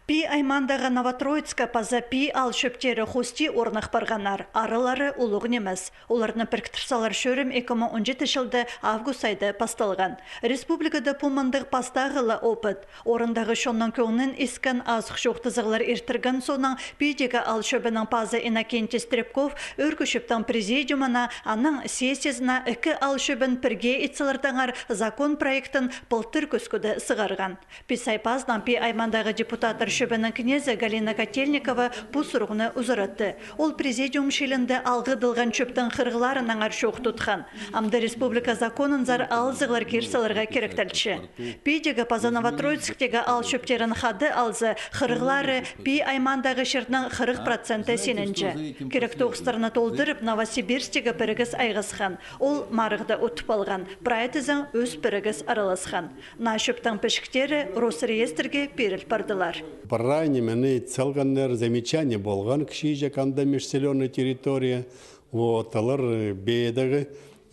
Пи аймандағы Новотроицка паза пи ал шөптері хости орнық барғанар. Арылары улуғ немес. Оларны біріктірсалар шөрім 2017 жылды август айды пасталған. Республикада пумандық пастағылы опыт. Орындағы шонның көңнін искін азық шоқтызығылар ертірген соның пидегі ал шөбінің пазы Иннокентий Стрепков өркішіптің президиумына аның сессиясына 2 ал шөбін пірге етсілердіңар закон проектін пылтыр көскуді сығарған. Писайпаздан пи аймандағы депутатыр шөбінің князі Галина Котельникова бұл сұрғыны ұзыратты. Ол президиум шелінді алғыдылған шөптің қырғыларын аңар шоқ тұтқан. Амды республика законын зар алзығылар керсаларға керектілші. Пейдегі паза Новотроицктегі ал шөптерін қады алзы қырғылары пей аймандағы шердің 40% сенінші. Керек тоғыстарына толдырып Новосибирстегі бірігіз айғызған. Ол марығды ұтып алған. Прайтызың өз бірігіз араласқан. На шөптің пішіктері Росреестрге беріл бардылар. Барайне мене целганнер замечание болган киши жаканда межселенная территория. Вот алар бедеги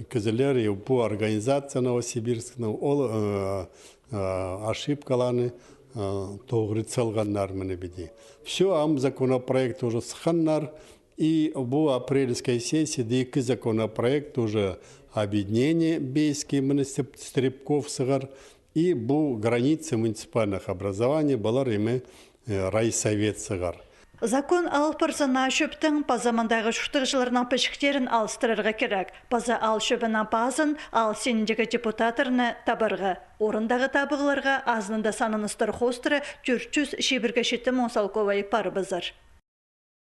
кызылер бу организация Новосибирскна ол ошибкаланы тогры целганнар мене биди. Все ам законопроект уже сханнар и бу апрельской сессии дики законопроект уже объединение бейский муниципалитет Стрепков сыгар. И бу границы муниципальных образований была реме райсовет сыгар. Закон ал парзана шөптің пазамандағы шүқтігішілерінің пішіктерін алыстырырға керек. Паза ал шөбінің пазын ал сеніндегі депутатырны табырғы. Орындағы табығыларға азынында саныныстыр хостыры 400 шебірге шетті Монсалковай пары бізір.